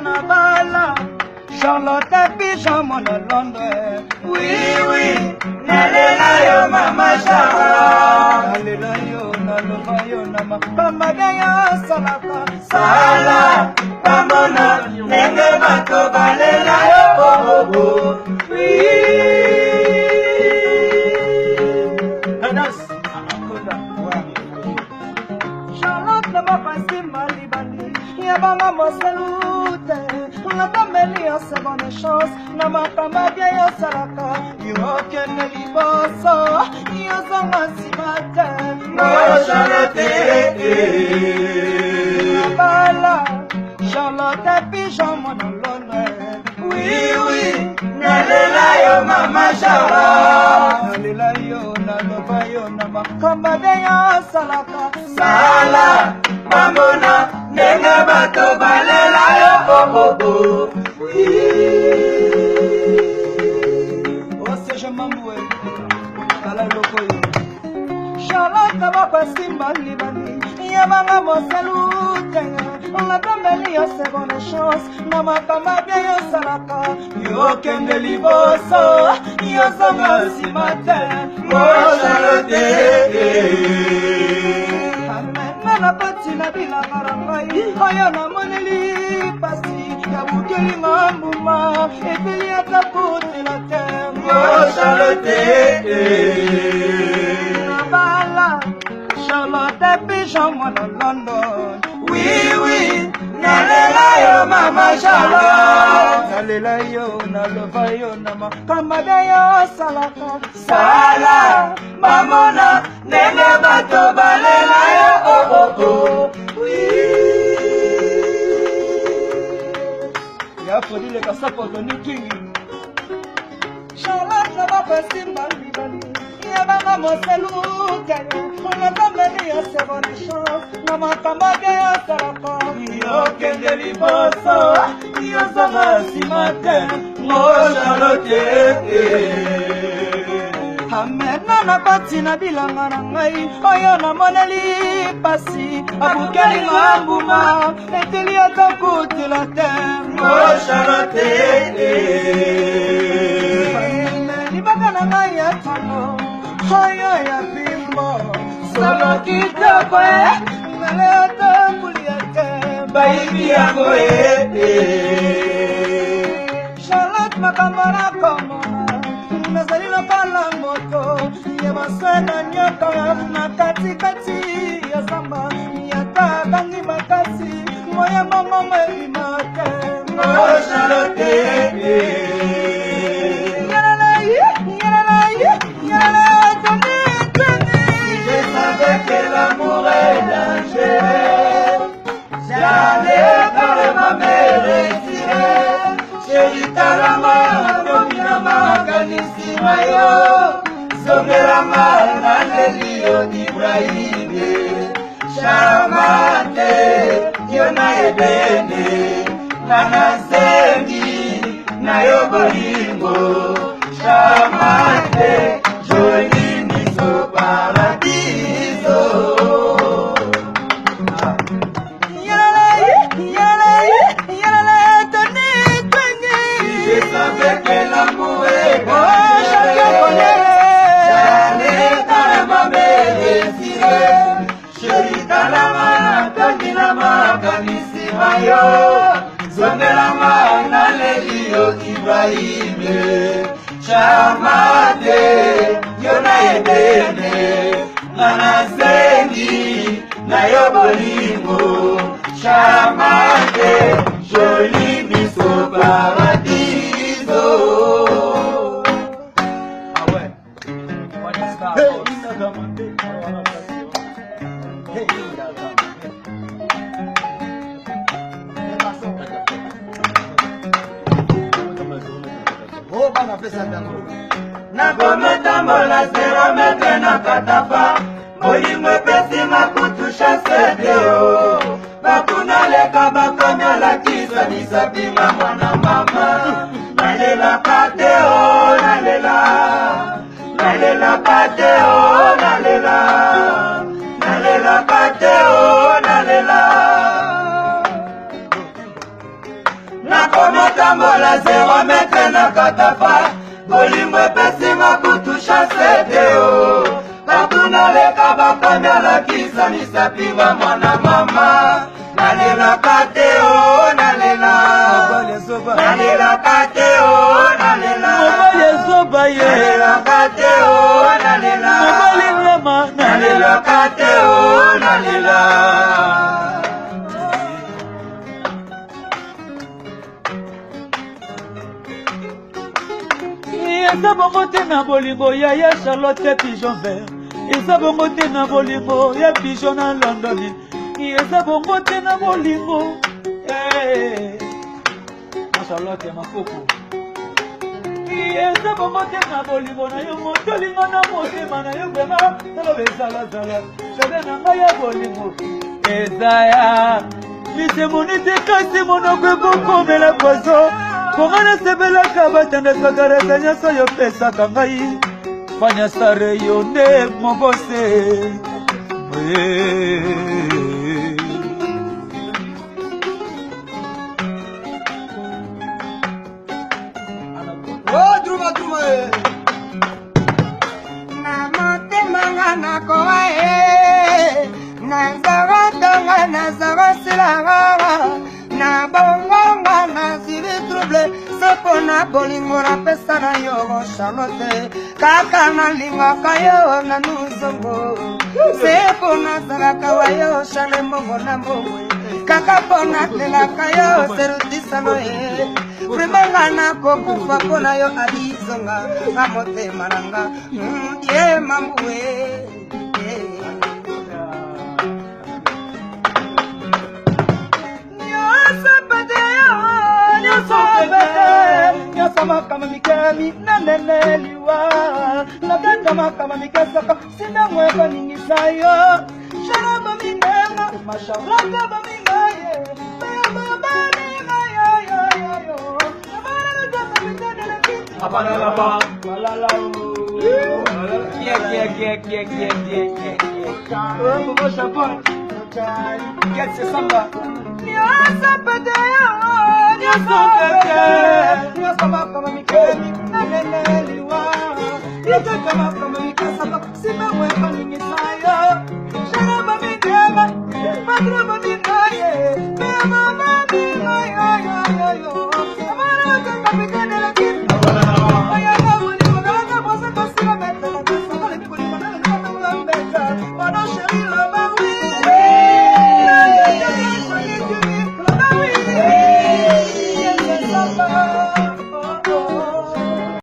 Nabala, Charlotte Pigeon, mon Londres. Oui, oui, nalela yo mama Charlotte. Nalela yo, naloba yo nama. Pamagaya salaka. Sala, pamona, nenge bato balela yo. Oh, oh, oh. Oui. Anas. Charlotte nama pasi malibani. Yabama moselute. La famille en seconde chance, na makamba bien yo salaka, yo kene liboso, yo zanga simate, mo Charlotte, Nabala, Charlotte Pigeon mon Londres, oui oui, nalela yo mama Charlotte, nalela yo naloba yo na makamba bien yo salaka, sala, mamona, nenge bato balela yo. Oh, oh, oh, oui. Oh, c'est je m'amoué. Kala lokoyo. Charlotte baba simba libani. Yabanga mosalute. On a tombé yo seconde chance. Na makamba bien yo salaka. Yo kende liboso. Yo zanga simate. Oh, Charlotte. Na pati na bila marangai aya na moneli pasi ya bukeli mambuma eteli atapote la terre oh Charlotte Nabala Charlotte Pigeon mon London oui oui nalela yo mama Charlotte nalela yo naloba yo nama kamada yo salaka sala mamona nenge bato balela yo oh oh oh oui ya fodi le kasapoto ni kingi Charlotte va passer mal libani ya baba moseluke on a tombé yo seconde chance na makamba ya salaka yo kende liboso yo zama simate mo Charlotte Amena na pati na bilanga na ngai oyo na moneli pasi abukeli ngambuma eteli atakutila terre oh Charlotte libaka na ngai ya tano oyo ya bimbo solo kitoko nale atakuliake baibi yango Charlotte makambo na komona nazali lokola moto ya basana nyoka na katikati ya zamba yatakangi makasi moya bongo melimake oh Charlotte je savais que l'amour est dangereux j'allais par ma mère retirée chérie talama domina maganisi mayo zongelama na lelio d'Ibrahime Charmante yona ebene na nasengi na yo bolingo Charmante joli miso paradiso avec l'amour et chacun connaît j'allais dans ma mère désirée chérie dans la main kandi la main kanisi mayo zonde la main na lelio Ibrahime Charmante yona edene na nasengi na yo bolingo Charmante joli miso paradis. Ah ouais. What is that? Hey, oh, bana pesa ndango. nakometambola 0 metre na katafa bolingo epesinga kutusha sedeo bakuna leka bakomyolakisa misapinga mwana mama nalelaka te o nalelaka te o nalelaka te o nakometambola 0 metre na katafa bolingo epesinga kutusha sedeo bakuna leka bakomyolakisa misapinga mwana mama nalelaka te o nalelaka te o nalelaka te o nalelaka te o eza bongo te na bolingo ya Charlotte pigeon vert eza bongo te na bolingo ya pigeon na London eza bongo te na bolingo na Charlotte makoko eza bongo te na bolingo na yo motolinga na motema na yo vrema taloba ezalazala jardin na ngai ya bolingo eza ya lisemoni te kasi monoko ekokomela pozo konga nasebelaka batandakaka resa nyonso yo pesaka ngai fanya stare yo nde mobose na motema nga nakoa nazarotonga nazarosilanga na bongonga nazili trouble sepo na bolingo napesa na yo Charlotte kaka nalingaka yo na nuzongo sepo nazalaka wa yo Charle mbongo na mbongwe kaka mpo natelaka yo serutisano ye primanga nakokufa mpo na yo alizonga na motema nanga ye mambuwe kama mikami naneneliwa nakatama kama mikasaka sina mweka ningisayo sharaba minema masharaka bamingaye Sina mweka ningisayo sharaba minema